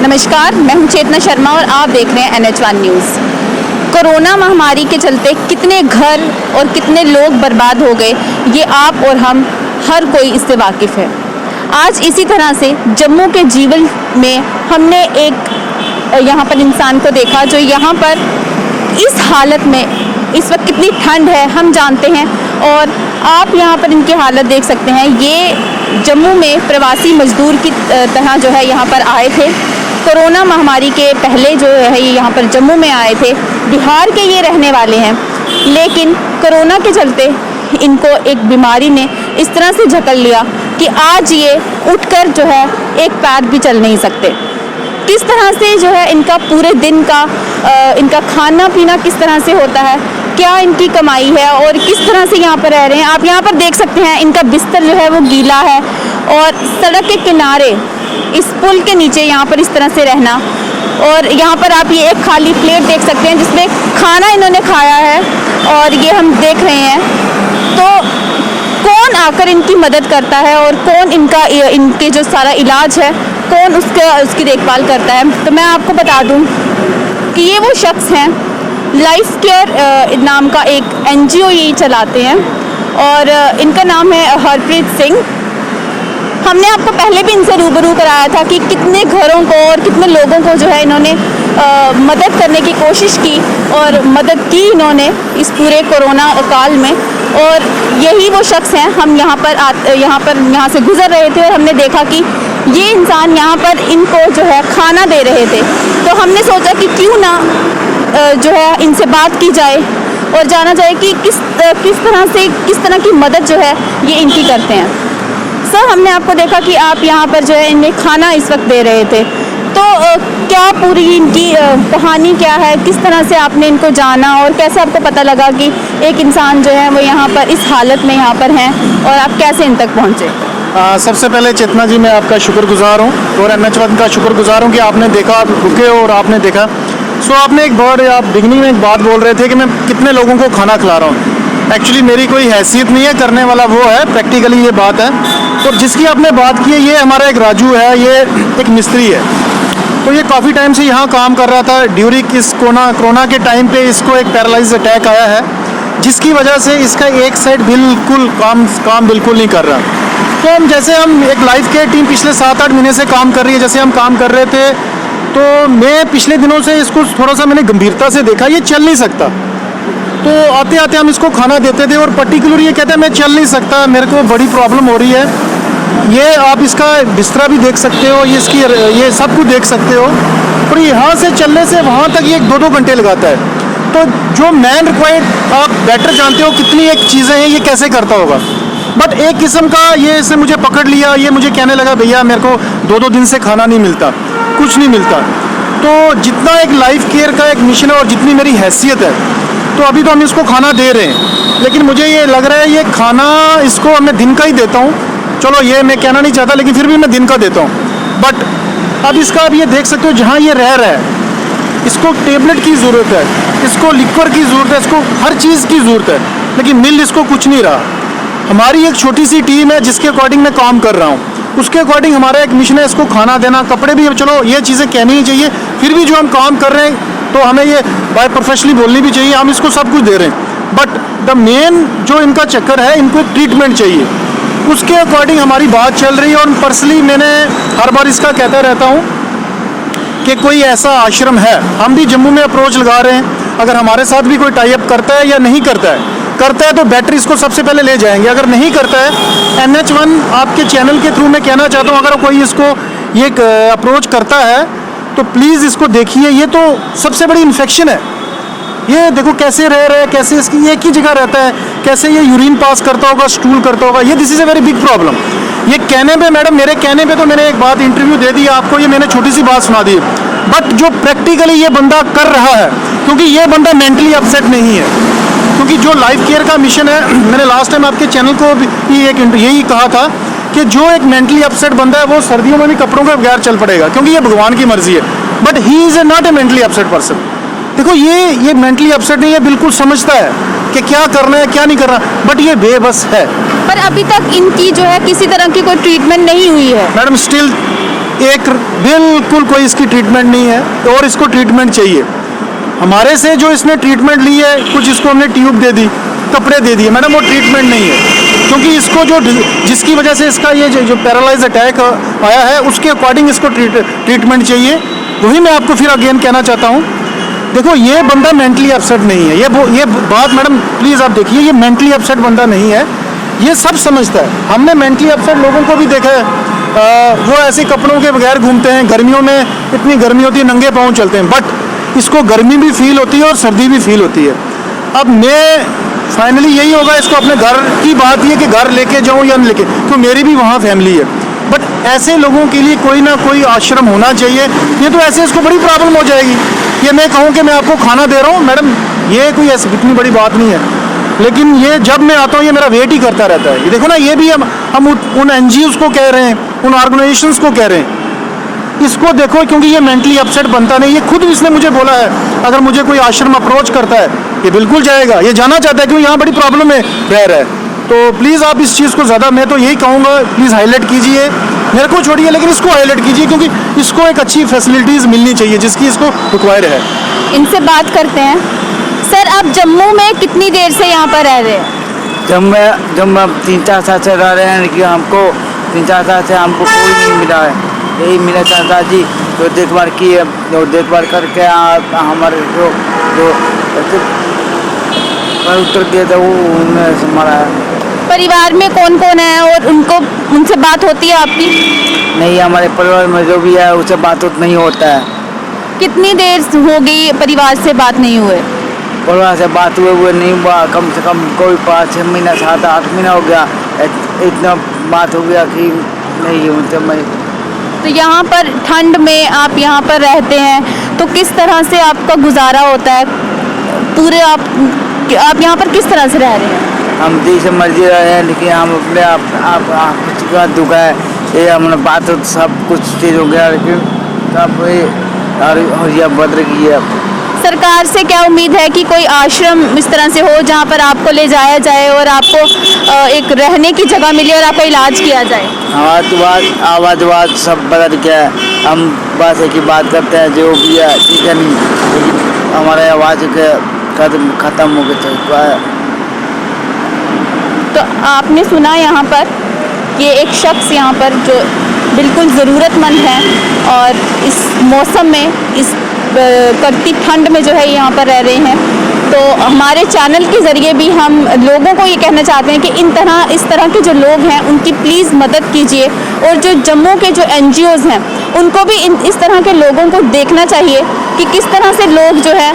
नमस्कार, मैं हूं चेतना शर्मा और आप देख रहे हैं NH1 न्यूज़। कोरोना महामारी के चलते कितने घर और कितने लोग बर्बाद हो गए, ये आप और हम हर कोई इससे वाकिफ़ है। आज इसी तरह से जम्मू के जीवल में हमने एक यहाँ पर इंसान को देखा जो यहाँ पर इस हालत में, इस वक्त कितनी ठंड है हम जानते हैं, और आप यहाँ पर इनकी हालत देख सकते हैं। ये जम्मू में प्रवासी मजदूर की तरह जो है यहाँ पर आए थे। कोरोना महामारी के पहले जो है ये यहाँ पर जम्मू में आए थे। बिहार के ये रहने वाले हैं, लेकिन कोरोना के चलते इनको एक बीमारी ने इस तरह से झकल लिया कि आज ये उठकर जो है एक पैर भी चल नहीं सकते। किस तरह से जो है इनका पूरे दिन का इनका खाना पीना किस तरह से होता है, क्या इनकी कमाई है और किस तरह से यहाँ पर रह रहे हैं, आप यहाँ पर देख सकते हैं। इनका बिस्तर जो है वो गीला है और सड़क के किनारे इस पुल के नीचे यहाँ पर इस तरह से रहना, और यहाँ पर आप ये एक खाली प्लेट देख सकते हैं जिसमें खाना इन्होंने खाया है और ये हम देख रहे हैं। तो कौन आकर इनकी मदद करता है और कौन इनके जो सारा इलाज है कौन उसकी देखभाल करता है? तो मैं आपको बता दूं कि ये वो शख्स हैं, लाइफ केयर नाम का एक NGO ये चलाते हैं और इनका नाम है हरप्रीत सिंह। हमने आपको पहले भी इनसे रूबरू कराया था कि कितने घरों को और कितने लोगों को जो है इन्होंने मदद करने की कोशिश की और मदद की इन्होंने इस पूरे कोरोना काल में। और यही वो शख्स हैं। हम यहाँ से गुजर रहे थे और हमने देखा कि ये इंसान यहाँ पर इनको जो है खाना दे रहे थे। तो हमने सोचा कि क्यों ना जो है इनसे बात की जाए और जाना जाए कि किस तरह की मदद जो है ये इनकी करते हैं। सर, हमने आपको देखा कि आप यहाँ पर जो है इन्हें खाना इस वक्त दे रहे थे, तो क्या पूरी इनकी कहानी क्या है, किस तरह से आपने इनको जाना और कैसे आपको पता लगा कि एक इंसान जो है वो यहाँ पर इस हालत में यहाँ पर हैं और आप कैसे इन तक पहुँचे? सबसे पहले चेतना जी, मैं आपका शुक्रगुजार हूँ और NH1 का शुक्रगुजार हूँ कि आपने देखा, आप रुके और आपने देखा। आपने आप बिगनिंग में एक बात बोल रहे थे कि मैं कितने लोगों को खाना खिला रहा हूँ। एक्चुअली मेरी कोई हैसियत नहीं है, करने वाला वो है, प्रैक्टिकली ये बात है। और जिसकी आपने बात की है, ये हमारा एक राजू है, ये एक मिस्त्री है। तो ये काफ़ी टाइम से यहाँ काम कर रहा था। ड्यूरिंग इस कोरोना के टाइम पे इसको एक पैरालाइज अटैक आया है, जिसकी वजह से इसका एक साइड बिल्कुल काम बिल्कुल नहीं कर रहा। तो हम एक लाइफ केयर टीम पिछले 7-8 महीने से काम कर रही है। जैसे हम काम कर रहे थे तो मैं पिछले दिनों से इसको थोड़ा सा मैंने गंभीरता से देखा, ये चल नहीं सकता। तो आते आते हम इसको खाना देते थे और पर्टिकुलर ये कहते हैं मैं चल नहीं सकता, मेरे को बड़ी प्रॉब्लम हो रही है। ये आप इसका बिस्तरा भी देख सकते हो, ये सब कुछ देख सकते हो। और यहाँ से चलने से वहाँ तक ये 2-2 घंटे लगाता है। तो जो मैन रिक्वायर्ड आप बेटर जानते हो कितनी एक चीज़ें हैं, ये कैसे करता होगा। बट एक किस्म का ये इसने मुझे पकड़ लिया, ये मुझे कहने लगा भैया मेरे को 2-2 दिन से खाना नहीं मिलता, कुछ नहीं मिलता। तो जितना एक लाइफ केयर का एक मिशन है और जितनी मेरी हैसियत है, तो अभी तो हम इसको खाना दे रहे हैं, लेकिन मुझे ये लग रहा है ये खाना इसको मैं दिन का ही देता हूँ। चलो ये मैं कहना नहीं चाहता, लेकिन फिर भी मैं दिन का देता हूँ। बट अब ये देख सकते हो जहाँ ये रह रहा है, इसको टेबलेट की ज़रूरत है, इसको लिक्वर की ज़रूरत है, इसको हर चीज़ की ज़रूरत है, लेकिन मिल इसको कुछ नहीं रहा। हमारी एक छोटी सी टीम है जिसके अकॉर्डिंग मैं काम कर रहा हूँ, उसके अकॉर्डिंग हमारा एक मिशन है इसको खाना देना, कपड़े भी। चलो ये चीज़ें कहनी ही चाहिए, फिर भी जो हम काम कर रहे हैं तो हमें ये बाय प्रोफेशनली बोलनी भी चाहिए, हम इसको सब कुछ दे रहे हैं। बट द मेन जो इनका चक्कर है, इनको एक ट्रीटमेंट चाहिए, उसके अकॉर्डिंग हमारी बात चल रही है। और पर्सनली मैंने हर बार इसका कहता रहता हूँ कि कोई ऐसा आश्रम है, हम भी जम्मू में अप्रोच लगा रहे हैं, अगर हमारे साथ भी कोई टाई अप करता है या नहीं करता है तो बेटर इसको सबसे पहले ले जाएंगे। अगर नहीं करता है, NH1 आपके चैनल के थ्रू मैं कहना चाहता हूँ, अगर कोई इसको ये अप्रोच करता है तो प्लीज़ इसको देखिए। ये तो सबसे बड़ी इन्फेक्शन है। ये देखो कैसे रह रहा है, कैसे इसकी एक ही जगह रहता है, कैसे ये यूरिन पास करता होगा, स्टूल करता होगा। ये this is a very big problem. ये कहने पे मैडम, मेरे कहने पे तो मैंने एक बात इंटरव्यू दे दी आपको, ये मैंने छोटी सी बात सुना दी। बट जो प्रैक्टिकली ये बंदा कर रहा है, क्योंकि ये बंदा मेंटली अपसेट नहीं है, क्योंकि जो लाइफ केयर का मिशन है, मैंने लास्ट टाइम आपके चैनल को भी यही कहा था कि जो एक मेंटली अपसेट बंदा है वो सर्दियों में भी कपड़ों के बगैर चल पड़ेगा, क्योंकि ये भगवान की मर्जी है। But he is not a mentally upset person. देखो ये मेंटली अपसेट नहीं है, बिल्कुल समझता है कि क्या करना है क्या नहीं करना, बट ये बेबस है। पर अभी तक इनकी जो है किसी तरह की कोई ट्रीटमेंट नहीं हुई है मैडम। स्टिल एक बिल्कुल कोई इसकी ट्रीटमेंट नहीं है और इसको ट्रीटमेंट चाहिए। हमारे से जो इसने ट्रीटमेंट ली है, कुछ इसको हमने ट्यूब दे दी, कपड़े दे दिए, मैडम वो ट्रीटमेंट नहीं है, क्योंकि इसको जो जिसकी वजह से इसका ये जो पैरालाइज अटैक आया है उसके अकॉर्डिंग इसको ट्रीटमेंट चाहिए। वही मैं आपको फिर अगेन कहना चाहता हूँ, देखो ये बंदा मेंटली अपसेट नहीं है, ये बात मैडम प्लीज़ आप देखिए, ये मेंटली अपसेट बंदा नहीं है, ये सब समझता है। हमने मेंटली अपसेट लोगों को भी देखा है, वो ऐसे कपड़ों के बगैर घूमते हैं, गर्मियों में इतनी गर्मी होती है नंगे पाँव चलते हैं, बट इसको गर्मी भी फील होती है और सर्दी भी फील होती है। अब मैं फाइनली यही होगा, इसको अपने घर की बात ये कि घर लेके जाऊँ या नहीं लेके, क्योंकि मेरी भी वहाँ फैमिली है, बट ऐसे लोगों के लिए कोई ना कोई आश्रम होना चाहिए। ये तो ऐसे इसको बड़ी प्रॉब्लम हो जाएगी। ये मैं कहूँ कि मैं आपको खाना दे रहा हूँ, मैडम ये कोई ऐसी इतनी बड़ी बात नहीं है, लेकिन ये जब मैं आता हूँ ये मेरा वेट ही करता रहता है। ये देखो ना, ये भी हम उन NGOs को कह रहे हैं, उन ऑर्गेनाइजेशंस को कह रहे हैं, इसको देखो, क्योंकि ये मेंटली अपसेट बनता नहीं। ये खुद इसने मुझे बोला है अगर मुझे कोई आश्रम अप्रोच करता है ये बिल्कुल जाएगा, ये जाना चाहता है क्योंकि यहाँ बड़ी प्रॉब्लम में रह रहा है। तो प्लीज़ आप इस चीज़ को ज़्यादा, मैं तो यही कहूँगा, प्लीज़ हाईलाइट कीजिए, मेरे को छोड़िए लेकिन इसको हाईलाइट कीजिए, क्योंकि इसको एक अच्छी फैसिलिटीज़ मिलनी चाहिए जिसकी इसको रिक्वायर है। इनसे बात करते हैं। सर, आप जम्मू में कितनी देर से यहाँ पर रह रहे हैं? जब मैं 3-4 साल से रह रहे हैं कि हमको 3-4 साल से हमको कोई नहीं मिला है। यही मेरे चाचा जी जो देखभाल की है, जो देखभाल करके हमारे जो उत्तर दिए थे वो उन्होंने संभाला है। परिवार में कौन कौन है और उनसे बात होती है आपकी? नहीं, हमारे परिवार में जो भी है उससे बात नहीं होता है। कितनी देर हो गई परिवार से बात नहीं हुए? परिवार से बात हुए नहीं हुआ, कम से कम कोई 5-6 महीना 7-8 महीना हो गया, इतना बात हो गया कि नहीं उनसे मैं। तो यहाँ पर ठंड में आप यहाँ पर रहते हैं तो किस तरह से आपका गुजारा होता है? पूरे आप यहाँ पर किस तरह से रह रहे हैं? हम जैसे मर्जी रहे हैं, लेकिन हम अपने आप कुछ का दुख है, ये हमने बात सब कुछ चीज़ हो गया, लेकिन सब ये बदल गई है। सरकार से क्या उम्मीद है कि कोई आश्रम इस तरह से हो जहाँ पर आपको ले जाया जाए और आपको एक रहने की जगह मिले और आपका इलाज किया जाए? आवाज़ सब बदल गया है। हम बस एक ही बात करते हैं, जो भी है ठीक है, नहीं लेकिन हमारे आवाज़ के ख़त्म हो गए। तो आपने सुना यहाँ पर कि एक शख्स यहाँ पर जो बिल्कुल ज़रूरतमंद है और इस मौसम में, इस कड़ती ठंड में जो है यहाँ पर रह रहे हैं। तो हमारे चैनल के ज़रिए भी हम लोगों को ये कहना चाहते हैं कि इस तरह के जो लोग हैं उनकी प्लीज़ मदद कीजिए, और जो जम्मू के जो NGOs हैं उनको भी इस तरह के लोगों को देखना चाहिए कि किस तरह से लोग जो है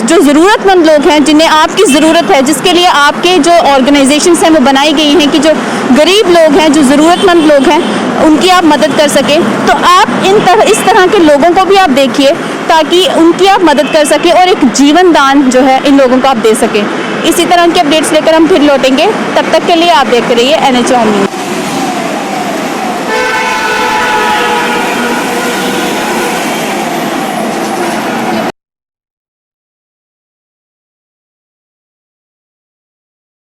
जो ज़रूरतमंद लोग हैं, जिन्हें आपकी ज़रूरत है, जिसके लिए आपके जो ऑर्गेनाइजेशंस हैं वो बनाई गई हैं कि जो गरीब लोग हैं, जो ज़रूरतमंद लोग हैं, उनकी आप मदद कर सकें। तो आप इस तरह के लोगों को भी आप देखिए ताकि उनकी आप मदद कर सकें और एक जीवन दान जो है इन लोगों को आप दे सकें। इसी तरह की अपडेट्स लेकर हम फिर लौटेंगे, तब तक के लिए आप देखते रहिए NH1 न्यूज़।